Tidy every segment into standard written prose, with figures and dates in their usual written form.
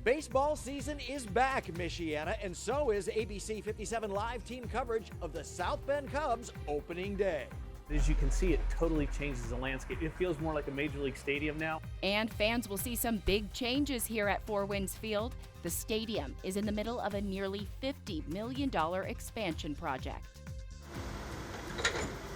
Baseball season is back, Michiana, and so is ABC57 live team coverage of the South Bend Cubs opening day. As you can see, it totally changes the landscape. It feels more like a Major League Stadium now. And fans will see some big changes here at Four Winds Field. The stadium is in the middle of a nearly $50 million expansion project.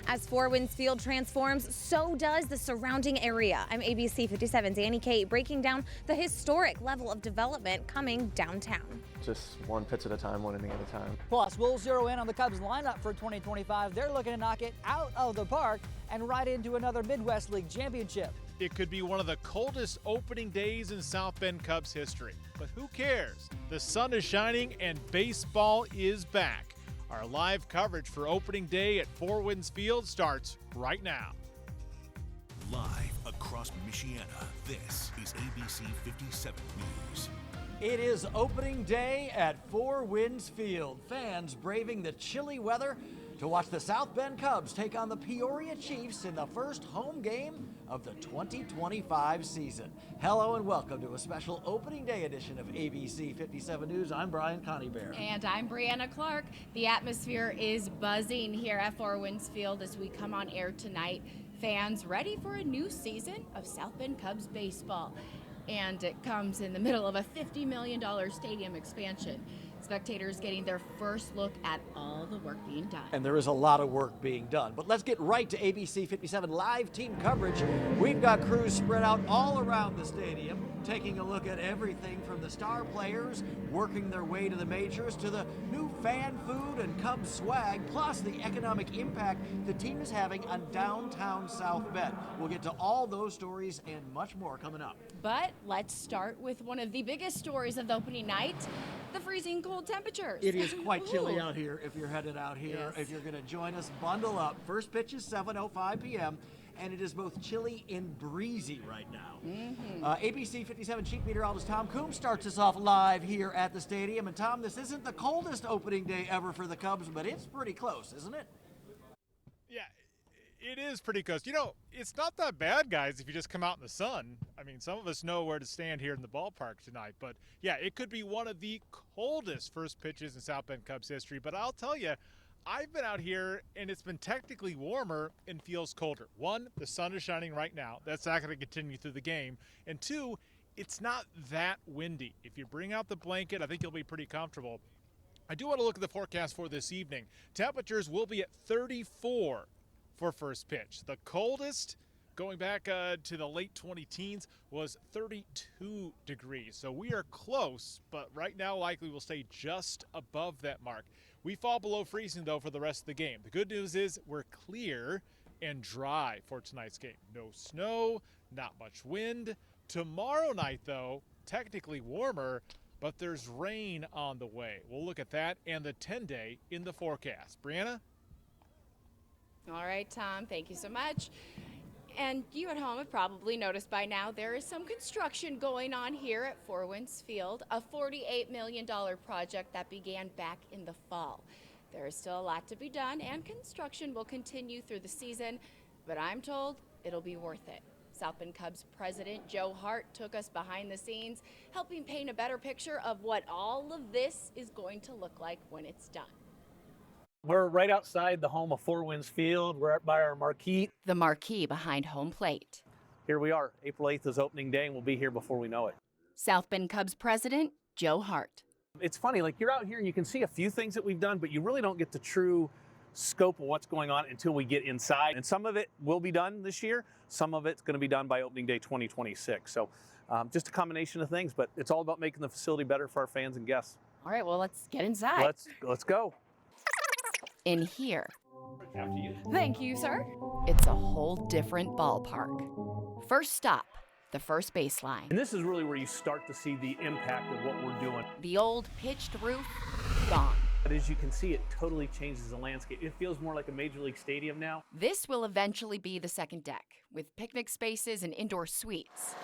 As Four Winds Field transforms, so does the surrounding area. I'm ABC57's Annie Kate breaking down the historic level of development coming downtown. Just one pitch at a time, one inning at a time. Plus, we'll zero in on the Cubs lineup for 2025. They're looking to knock it out of the park and right into another Midwest League championship. It could be one of the coldest opening days in South Bend Cubs history. But who cares? The sun is shining and baseball is back. Our live coverage for opening day at Four Winds Field starts right now. Live across Michiana, this is ABC 57 News. It is opening day at Four Winds Field. Fans braving the chilly weather to watch the South Bend Cubs take on the Peoria Chiefs in the first home game of the 2025 season. Hello and welcome to a special opening day edition of ABC 57 News. I'm Brian Coneybear. And I'm Brianna Clark. The atmosphere is buzzing here at Four Winds Field as we come on air tonight. Fans ready for a new season of South Bend Cubs baseball. And it comes in the middle of a $50 million stadium expansion. Spectators getting their first look at all the work being done. And there is a lot of work being done. But let's get right to ABC 57 live team coverage. We've got crews spread out all around the stadium, taking a look at everything from the star players working their way to the majors to the new fan food and Cubs swag, plus the economic impact the team is having on downtown South Bend. We'll get to all those stories and much more coming up. But let's start with one of the biggest stories of the opening night, the freezing cold temperatures. It is quite chilly out here if you're headed out here. Yes. If you're going to join us, bundle up. First pitch is 7:05 p.m. and it is both chilly and breezy right now. ABC 57 Chief Meteorologist Tom Coombs starts us off live here at the stadium. And Tom, this isn't the coldest opening day ever for the Cubs, but it's pretty close, isn't it? Yeah, it is pretty close. You know, it's not that bad, guys, if you just come out in the sun. I mean, some of us know where to stand here in the ballpark tonight. But, yeah, it could be one of the coldest first pitches in South Bend Cubs history. But I'll tell you, I've been out here, and it's been technically warmer and feels colder. One, the sun is shining right now. That's not going to continue through the game. And two, it's not that windy. If you bring out the blanket, I think you'll be pretty comfortable. I do want to look at the forecast for this evening. Temperatures will be at 34 for first pitch. The coldest going back to the late 20-teens was 32 degrees. So we are close, but right now likely we'll stay just above that mark. We fall below freezing, though, for the rest of the game. The good news is we're clear and dry for tonight's game. No snow, not much wind. Tomorrow night, though, technically warmer, but there's rain on the way. We'll look at that and the 10-day in the forecast. Brianna? All right, Tom, thank you so much. And you at home have probably noticed by now there is some construction going on here at Four Winds Field, a $48 million project that began back in the fall. There is still a lot to be done, and construction will continue through the season, but I'm told it'll be worth it. South Bend Cubs president Joe Hart took us behind the scenes, helping paint a better picture of what all of this is going to look like when it's done. We're right outside the home of Four Winds Field. We're up by our marquee. The marquee behind home plate. Here we are. April 8th is opening day, and we'll be here before we know it. South Bend Cubs president Joe Hart. It's funny, like you're out here and you can see a few things that we've done, but you really don't get the true scope of what's going on until we get inside. And some of it will be done this year. Some of it's going to be done by opening day 2026. So just a combination of things, but it's all about making the facility better for our fans and guests. All right, well, let's get inside. Let's go. In here. After you. Thank you, sir. It's a whole different ballpark. First stop, the first baseline. And this is really where you start to see the impact of what we're doing. The old pitched roof, gone. But as you can see, it totally changes the landscape. It feels more like a Major League Stadium now. This will eventually be the second deck, with picnic spaces and indoor suites.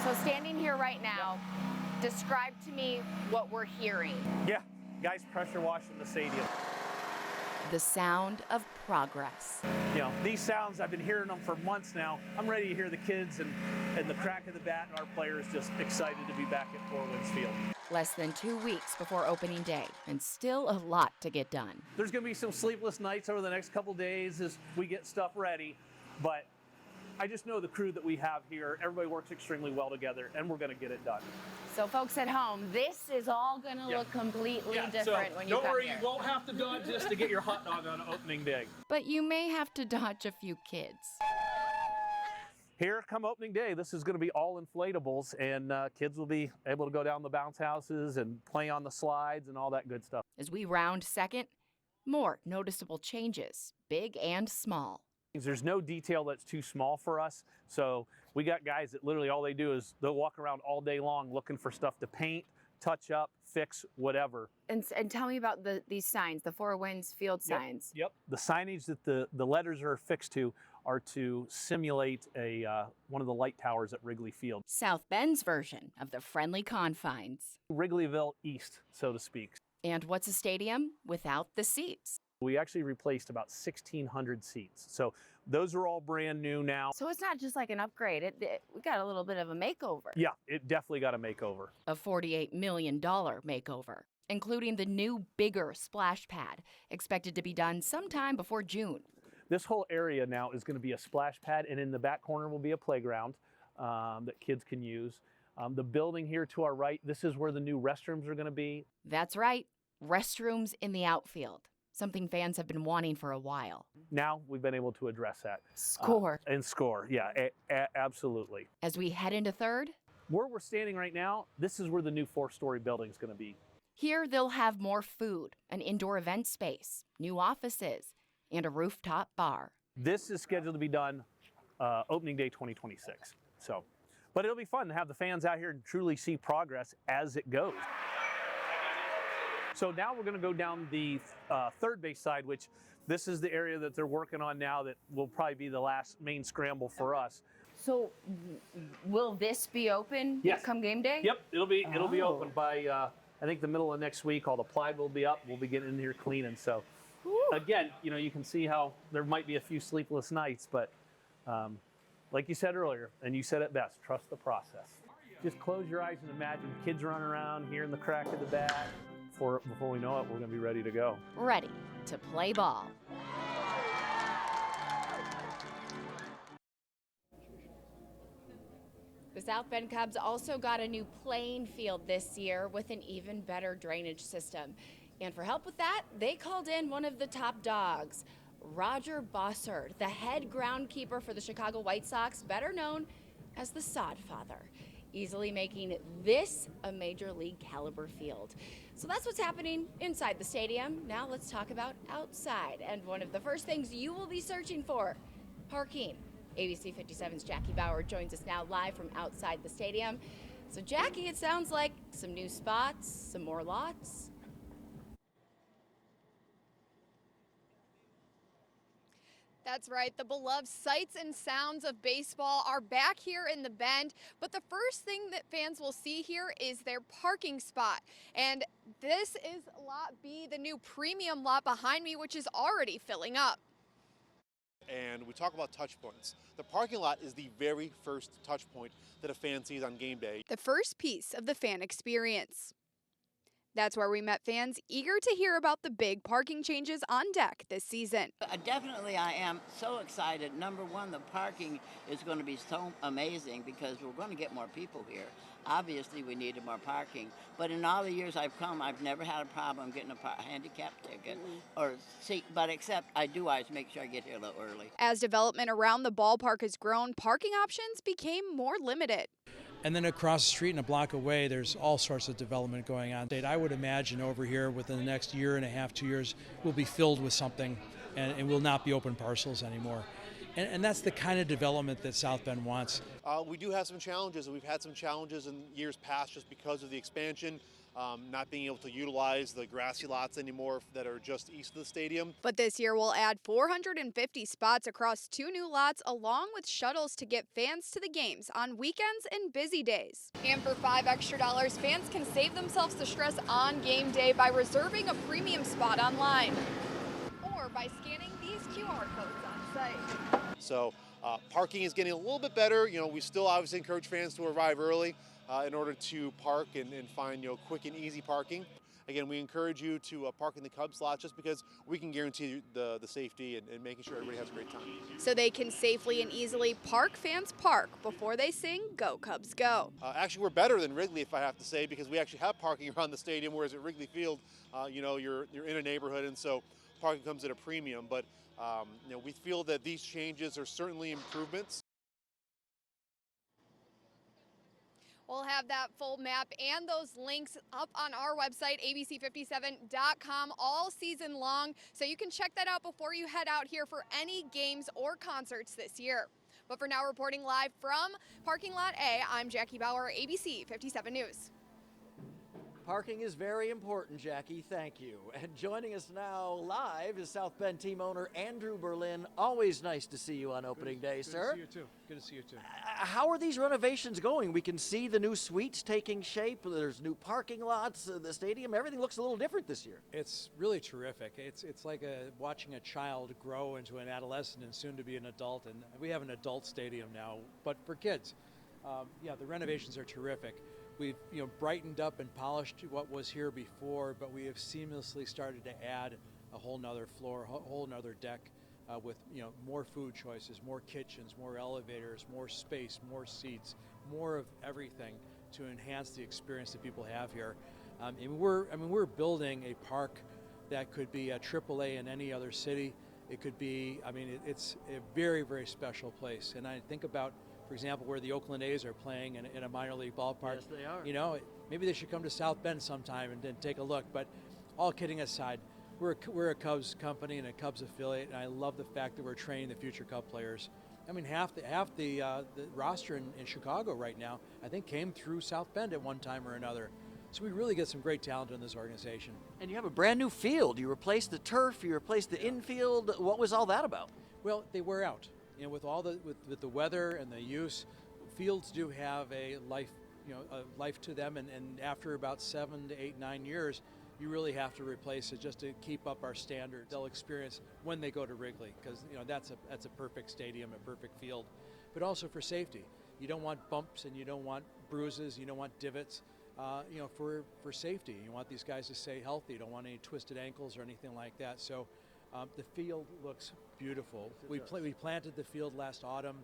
So standing here right now, describe to me what we're hearing. Yeah, guys pressure washing the stadium. The sound of progress. You know, these sounds, I've been hearing them for months now. I'm ready to hear the kids and the crack of the bat, and our players just excited to be back at Four Winds Field. Less than 2 weeks before opening day, and still a lot to get done. There's going to be some sleepless nights over the next couple days as we get stuff ready, but I just know the crew that we have here, everybody works extremely well together, and we're going to get it done. So folks at home, this is all going to look completely different when you come here. Don't worry, you won't have to dodge this to get your hot dog on opening day. But you may have to dodge a few kids. Here come opening day, this is going to be all inflatables, and kids will be able to go down the bounce houses and play on the slides and all that good stuff. As we round second, more noticeable changes, big and small. There's no detail that's too small for us, so we got guys that literally all they do is they'll walk around all day long looking for stuff to paint, touch up, fix, whatever. And tell me about these signs, the Four Winds Field signs. Yep. The signage that the letters are affixed to are to simulate one of the light towers at Wrigley Field. South Bend's version of the friendly confines. Wrigleyville East, so to speak. And what's a stadium without the seats? We actually replaced about 1,600 seats. So those are all brand new now. So it's not just like an upgrade. We got a little bit of a makeover. Yeah, it definitely got a makeover. A $48 million makeover, including the new, bigger splash pad, expected to be done sometime before June. This whole area now is going to be a splash pad, and in the back corner will be a playground that kids can use. The building here to our right, this is where the new restrooms are going to be. That's right, restrooms in the outfield. Something fans have been wanting for a while. Now we've been able to address that. Score. And score, yeah, absolutely. As we head into third, where we're standing right now, this is where the new 4-story building is going to be. Here they'll have more food, an indoor event space, new offices, and a rooftop bar. This is scheduled to be done opening day 2026. But it'll be fun to have the fans out here and truly see progress as it goes. So now we're going to go down the third base side, which this is the area that they're working on now that will probably be the last main scramble for us. So will this be open come game day? Yep, it'll be open by I think the middle of next week. All the ply will be up. We'll be getting in here cleaning. So again, you can see how there might be a few sleepless nights, but like you said earlier, and you said it best, trust the process. Just close your eyes and imagine kids running around, hearing the crack of the bat. Before we know it, we're going to be ready to go. Ready to play ball. The South Bend Cubs also got a new playing field this year with an even better drainage system. And for help with that, they called in one of the top dogs, Roger Bossard, the head groundkeeper for the Chicago White Sox, better known as the Sod Father, easily making this a major league caliber field. So that's what's happening inside the stadium. Now let's talk about outside. And one of the first things you will be searching for, parking. ABC 57's Jackie Bauer joins us now live from outside the stadium. So Jackie, it sounds like some new spots, some more lots. That's right. The beloved sights and sounds of baseball are back here in the Bend. But the first thing that fans will see here is their parking spot. And this is Lot B, the new premium lot behind me, which is already filling up. And we talk about touch points. The parking lot is the very first touch point that a fan sees on game day. The first piece of the fan experience. That's where we met fans eager to hear about the big parking changes on deck this season. Definitely, I am so excited. Number one, the parking is going to be so amazing because we're going to get more people here. Obviously, we needed more parking, but in all the years I've come, I've never had a problem getting a handicap ticket or seat, but except I do always make sure I get here a little early. As development around the ballpark has grown, parking options became more limited. And then across the street and a block away, there's all sorts of development going on. I would imagine over here within the next year and a half, 2 years, we'll be filled with something and will not be open parcels anymore. And that's the kind of development that South Bend wants. We do have some challenges, and we've had some challenges in years past just because of the expansion, not being able to utilize the grassy lots anymore that are just east of the stadium. But this year we'll add 450 spots across 2 new lots along with shuttles to get fans to the games on weekends and busy days. And for $5 extra, fans can save themselves the stress on game day by reserving a premium spot online or by scanning these QR codes on website. So parking is getting a little bit better. You know, we still obviously encourage fans to arrive early in order to park and find, you know, quick and easy parking. Again, we encourage you to park in the Cubs lot just because we can guarantee the safety and making sure everybody has a great time. So they can safely and easily park, fans park before they sing Go Cubs Go. Actually, we're better than Wrigley, if I have to say, because we actually have parking around the stadium, whereas at Wrigley Field, you know, you're in a neighborhood, and so parking comes at a premium. But you know, we feel that these changes are certainly improvements. We'll have that full map and those links up on our website, abc57.com, all season long. So you can check that out before you head out here for any games or concerts this year. But for now, reporting live from Parking Lot A, I'm Jackie Bauer, ABC 57 News. Parking is very important, Jackie. Thank you. And joining us now live is South Bend team owner Andrew Berlin. Always nice to see you on opening day, sir. Good to see you too. Good to see you too. How are these renovations going? We can see the new suites taking shape. There's new parking lots. The stadium, everything looks a little different this year. It's really terrific. It's like watching a child grow into an adolescent and soon to be an adult. And we have an adult stadium now, but for kids. Yeah, the renovations are terrific. We've brightened up and polished what was here before, but we have seamlessly started to add a whole nother floor, a whole nother deck with more food choices, more kitchens, more elevators, more space, more seats, more of everything to enhance the experience that people have here. And we're building a park that could be a AAA in any other city. It could be, it's a very, very special place. And I think about, for example, where the Oakland A's are playing in a minor league ballpark. Yes, they are. You know, maybe they should come to South Bend sometime and take a look. But all kidding aside, we're a Cubs company and a Cubs affiliate, and I love the fact that we're training the future Cub players. I mean, half the roster in Chicago right now, I think, came through South Bend at one time or another. So we really get some great talent in this organization. And you have a brand new field. You replaced the turf. You replaced the infield. What was all that about? Well, they wear out. You know, with all with the weather and the use, fields do have a life, a life to them. And after about 7 to 8, 9 years, you really have to replace it just to keep up our standards. They'll experience when they go to Wrigley, because that's a perfect stadium, a perfect field. But also for safety, you don't want bumps and you don't want bruises, you don't want divots. For safety, you want these guys to stay healthy. You don't want any twisted ankles or anything like that. So. The field looks beautiful. We planted the field last autumn.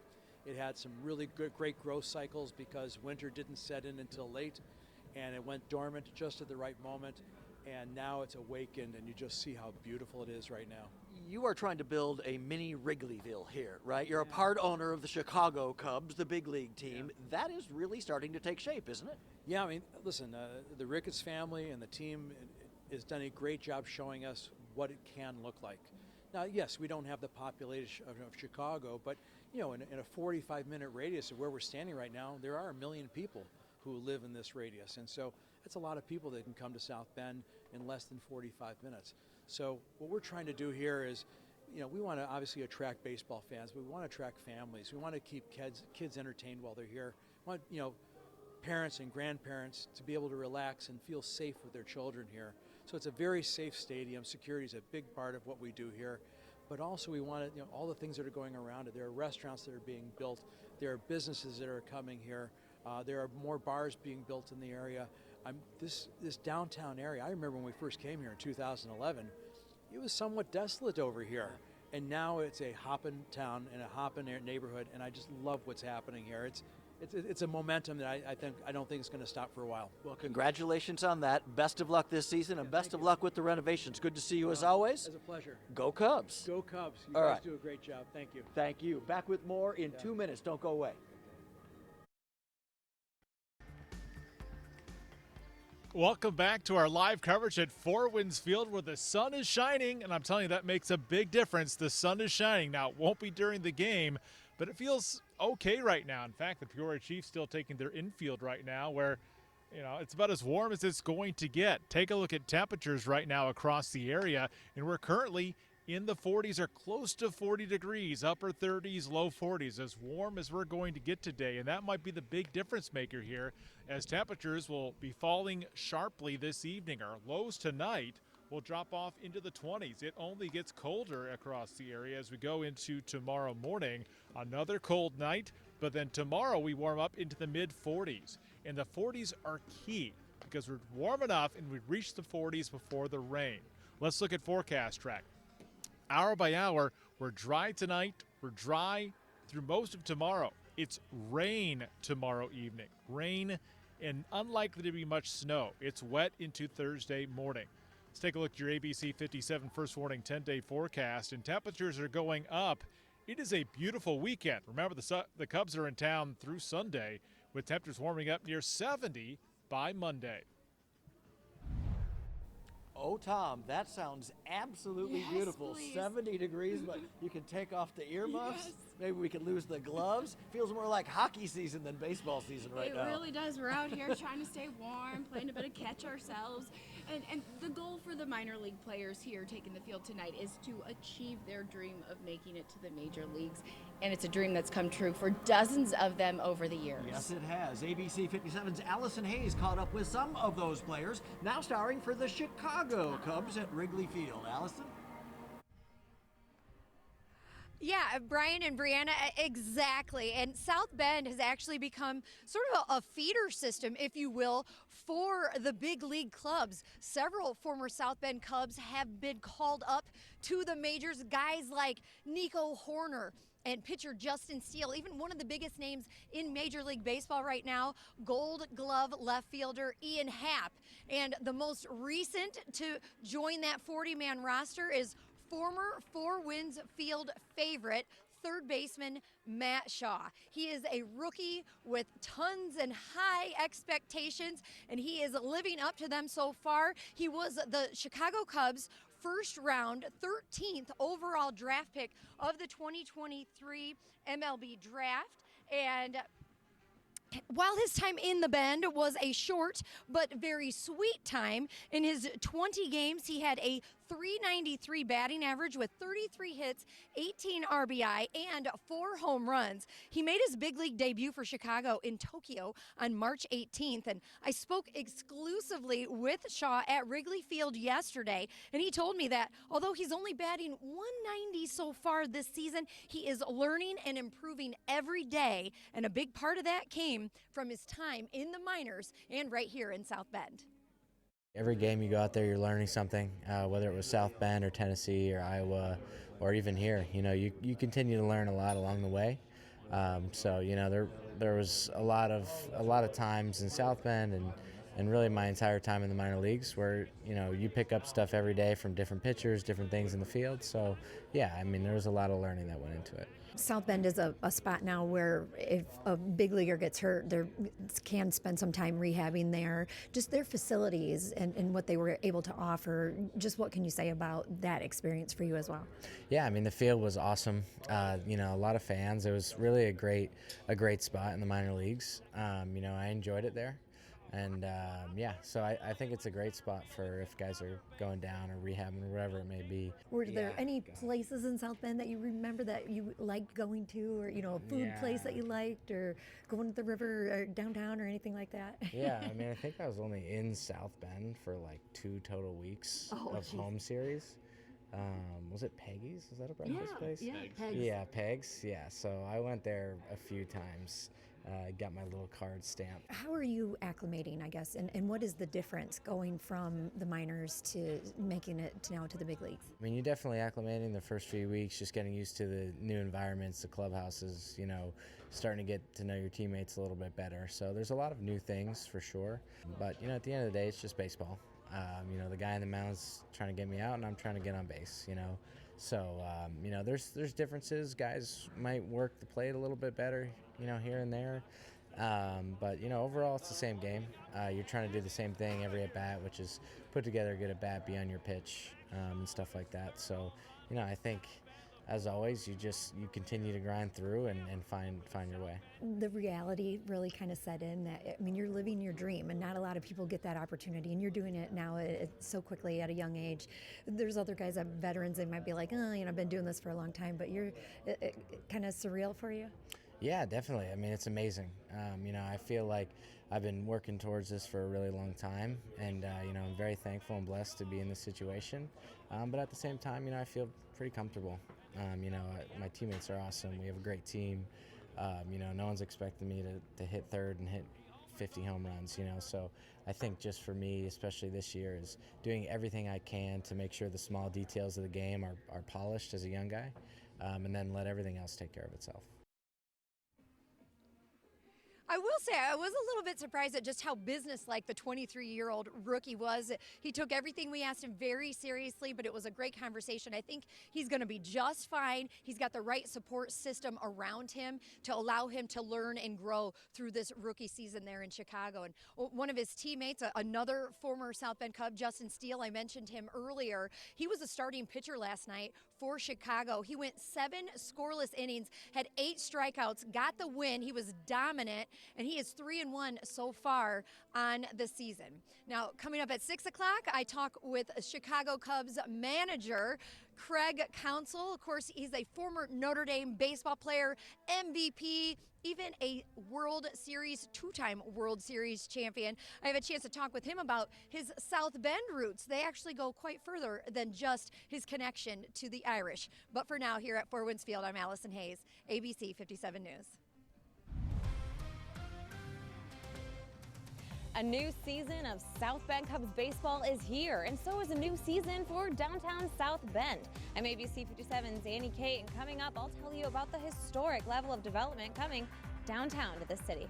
It had some really great growth cycles because winter didn't set in until late, and it went dormant just at the right moment. And now it's awakened, and you just see how beautiful it is right now. You are trying to build a mini Wrigleyville here, right? You're a part owner of the Chicago Cubs, the big league team. Yeah. That is really starting to take shape, isn't it? Yeah, listen, the Ricketts family and the team has done a great job showing us what it can look like. Now, yes, we don't have the population of Chicago, but in a 45-minute radius of where we're standing right now, there are 1 million people who live in this radius, and so that's a lot of people that can come to South Bend in less than 45 minutes. So what we're trying to do here is, we want to obviously attract baseball fans, but we want to attract families. We want to keep kids entertained while they're here. We want parents and grandparents to be able to relax and feel safe with their children here. So it's a very safe stadium. Security is a big part of what we do here. But also we want to, all the things that are going around it. There are restaurants that are being built. There are businesses that are coming here. There are more bars being built in the area. This downtown area, I remember when we first came here in 2011, it was somewhat desolate over here. And now it's a hoppin' town and a hoppin' neighborhood, and I just love what's happening here. It's a momentum that I don't think it's going to stop for a while. Well, congratulations on that. Best of luck this season, and best of luck with the renovations. Good to see you as always. It's a pleasure. Go Cubs. Go Cubs. You All guys right. do a great job. Thank you. Thank you. Back with more in 2 minutes. Don't go away. Welcome back to our live coverage at Four Winds Field, where the sun is shining, and I'm telling you, that makes a big difference. The sun is shining. Now, it won't be during the game, but it feels okay right now. In fact, the Peoria Chiefs still taking their infield right now, where it's about as warm as it's going to get. Take a look at temperatures right now across the area, and we're currently in the 40s or close to 40 degrees, upper 30s, low 40s, as warm as we're going to get today. And that might be the big difference maker here, as temperatures will be falling sharply this evening. Our lows tonight will drop off into the 20s. It only gets colder across the area as we go into tomorrow morning. Another cold night, but then tomorrow we warm up into the mid 40s. And the 40s are key because we're warm enough and we reach the 40s before the rain. Let's look at forecast track. Hour by hour, we're dry tonight, we're dry through most of tomorrow. It's rain tomorrow evening. Rain and unlikely to be much snow. It's wet into Thursday morning. Let's take a look at your ABC 57 first warning 10-day forecast, and temperatures are going up. It is a beautiful weekend. Remember, the Cubs are in town through Sunday with temperatures warming up near 70 by Monday. Oh, Tom, that sounds absolutely beautiful. Please. 70 degrees, but you can take off the earmuffs. Yes. Maybe we can lose the gloves. Feels more like hockey season than baseball season right now. It really does. We're out here trying to stay warm, playing a bit of catch ourselves. And the goal for the minor league players here taking the field tonight is to achieve their dream of making it to the major leagues. And it's a dream that's come true for dozens of them over the years. Yes, it has. ABC 57's Allison Hayes caught up with some of those players, now starring for the Chicago Cubs at Wrigley Field. Allison? Yeah, Brian and Brianna, exactly. And South Bend has actually become sort of a feeder system, if you will, for the big league clubs. Several former South Bend Cubs have been called up to the majors, guys like Nico Horner and pitcher Justin Steele, even one of the biggest names in Major League Baseball right now, Gold Glove left fielder Ian Happ. And the most recent to join that 40-man roster is former Four Winds Field favorite, third baseman Matt Shaw. He is a rookie with tons and high expectations, and he is living up to them so far. He was the Chicago Cubs' first round, 13th overall draft pick of the 2023 MLB draft. And while his time in the Bend was a short but very sweet time, in his 20 games he had a .393 batting average with 33 hits, 18 RBI, and 4 home runs. He made his big league debut for Chicago in Tokyo on March 18th, and I spoke exclusively with Shaw at Wrigley Field yesterday, and he told me that although he's only batting .190 so far this season, he is learning and improving every day, and a big part of that came from his time in the minors and right here in South Bend. Every game you go out there, you're learning something, whether it was South Bend or Tennessee or Iowa or even here. You know, you continue to learn a lot along the way. So, you know, there was a lot of times in South Bend and really my entire time in the minor leagues where, you know, you pick up stuff every day from different pitchers, different things in the field. So, yeah, I mean, there was a lot of learning that went into it. South Bend is a spot now where if a big leaguer gets hurt, they can spend some time rehabbing there. Just their facilities and what they were able to offer. Just what can you say about that experience for you as well? Yeah, I mean, the field was awesome. You know, a lot of fans. It was really a great spot in the minor leagues. You know, I enjoyed it there. And yeah, so I think it's a great spot for if guys are going down or rehabbing or whatever it may be. Were there any places in South Bend that you remember that you liked going to, or, you know, a food place that you liked, or going to the river or downtown or anything like that? Yeah, I mean, I think I was only in South Bend for like 2 total weeks of home series. Was it Peggy's? Is that a breakfast place? Yeah, Pegs. Yeah, Pegs. Yeah, so I went there a few times. Got my little card stamped. How are you acclimating, I guess, and what is the difference going from the minors to making it now to the big leagues? I mean, you're definitely acclimating the first few weeks, just getting used to the new environments, the clubhouses, you know, starting to get to know your teammates a little bit better. So there's a lot of new things for sure. But, you know, at the end of the day, it's just baseball. You know, the guy in the mound's trying to get me out, and I'm trying to get on base, you know. So, you know, there's differences. Guys might work the plate a little bit better, you know, here and there. But, you know, overall it's the same game. You're trying to do the same thing every at-bat, which is put together a good at-bat, be on your pitch, and stuff like that. So, you know, I think, as always, you continue to grind through and find your way. The reality really kind of set in that, I mean, you're living your dream, and not a lot of people get that opportunity, and you're doing it now so quickly at a young age. There's other guys that veterans, they might be like, oh, you know, I've been doing this for a long time, but you're kind of surreal for you. Yeah, definitely. I mean, it's amazing. You know, I feel like I've been working towards this for a really long time, and you know, I'm very thankful and blessed to be in this situation. But at the same time, you know, I feel pretty comfortable. You know, my teammates are awesome. We have a great team. You know, no one's expecting me to hit third and hit 50 home runs, you know, so I think just for me, especially this year, is doing everything I can to make sure the small details of the game are polished as a young guy, and then let everything else take care of itself. I will say I was a little bit surprised at just how businesslike the 23-year-old rookie was. He took everything we asked him very seriously, but it was a great conversation. I think he's going to be just fine. He's got the right support system around him to allow him to learn and grow through this rookie season there in Chicago. And one of his teammates, another former South Bend Cub, Justin Steele, I mentioned him earlier. He was a starting pitcher last night for Chicago. He went 7 scoreless innings, had 8 strikeouts, got the win. He was dominant, and he is 3-1 so far on the season. Now, coming up at 6 o'clock, I talk with Chicago Cubs manager Craig Counsell. Of course, he's a former Notre Dame baseball player, MVP, even a World Series, 2-time World Series champion. I have a chance to talk with him about his South Bend roots. They actually go quite further than just his connection to the Irish. But for now, here at Four Winds Field, I'm Allison Hayes, ABC 57 News. A new season of South Bend Cubs baseball is here, and so is a new season for downtown South Bend. I'm ABC 57's Annie Kate, and coming up, I'll tell you about the historic level of development coming downtown to the city.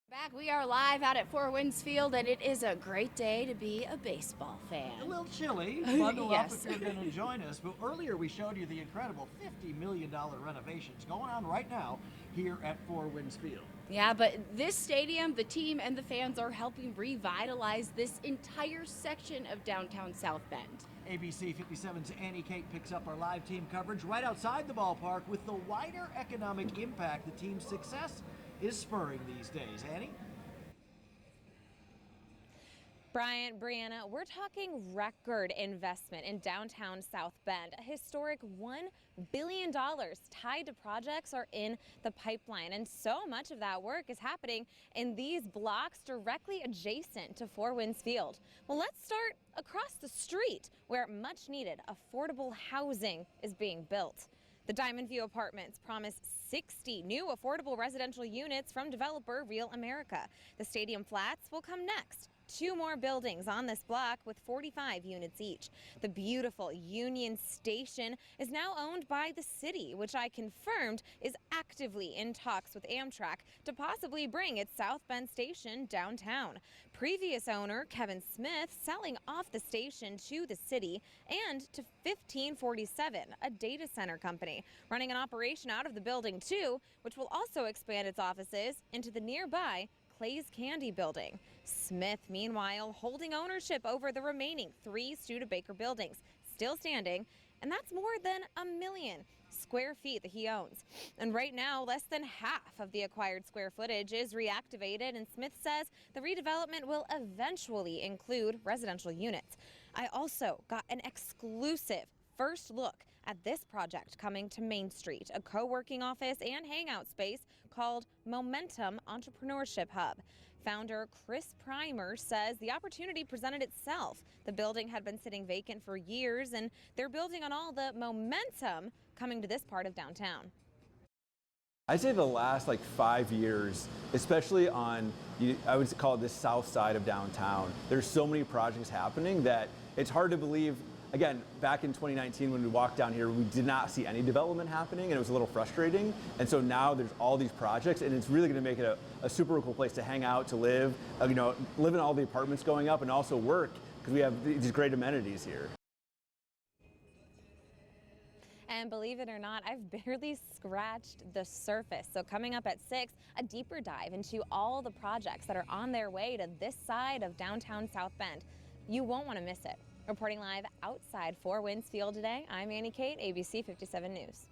Back, we are live out at Four Winds Field, and it is a great day to be a baseball fan. A little chilly. Bundle Yes. up if you're going to join us. But earlier we showed you the incredible $50 million renovations going on right now here at Four Winds Field. Yeah, but this stadium, the team and the fans are helping revitalize this entire section of downtown South Bend. ABC 57's Annie Kate picks up our live team coverage right outside the ballpark with the wider economic impact the team's success is spurring these days. Annie? Brian, Brianna, we're talking record investment in downtown South Bend. A historic $1 billion tied to projects are in the pipeline, and so much of that work is happening in these blocks directly adjacent to Four Winds Field. Well, let's start across the street where much needed affordable housing is being built. The Diamond View Apartments promise 60 new affordable residential units from developer Real America. The Stadium Flats will come next. 2 more buildings on this block with 45 units each. The beautiful Union Station is now owned by the city, which I confirmed is actively in talks with Amtrak to possibly bring its South Bend station downtown. Previous owner Kevin Smith selling off the station to the city and to 1547, a data center company, running an operation out of the building too, which will also expand its offices into the nearby Clay's Candy Building. Smith, meanwhile, holding ownership over the remaining 3 Studebaker buildings, still standing, and that's more than 1 million square feet that he owns. And right now, less than half of the acquired square footage is reactivated, and Smith says the redevelopment will eventually include residential units. I also got an exclusive first look at this project coming to Main Street, a co-working office and hangout space called Momentum Entrepreneurship Hub. Founder Chris Primer says the opportunity presented itself. The building had been sitting vacant for years, and they're building on all the momentum coming to this part of downtown. I'd say the last 5 years, especially on, I would call it the south side of downtown, there's so many projects happening that it's hard to believe. Again, back in 2019 when we walked down here, we did not see any development happening, and it was a little frustrating. And so now there's all these projects, and it's really going to make it a super cool place to hang out, to live, live in all the apartments going up, and also work, because we have these great amenities here. And believe it or not, I've barely scratched the surface. So coming up at 6, a deeper dive into all the projects that are on their way to this side of downtown South Bend. You won't want to miss it. Reporting live outside Four Winds Field today, I'm Annie Kate, ABC 57 News.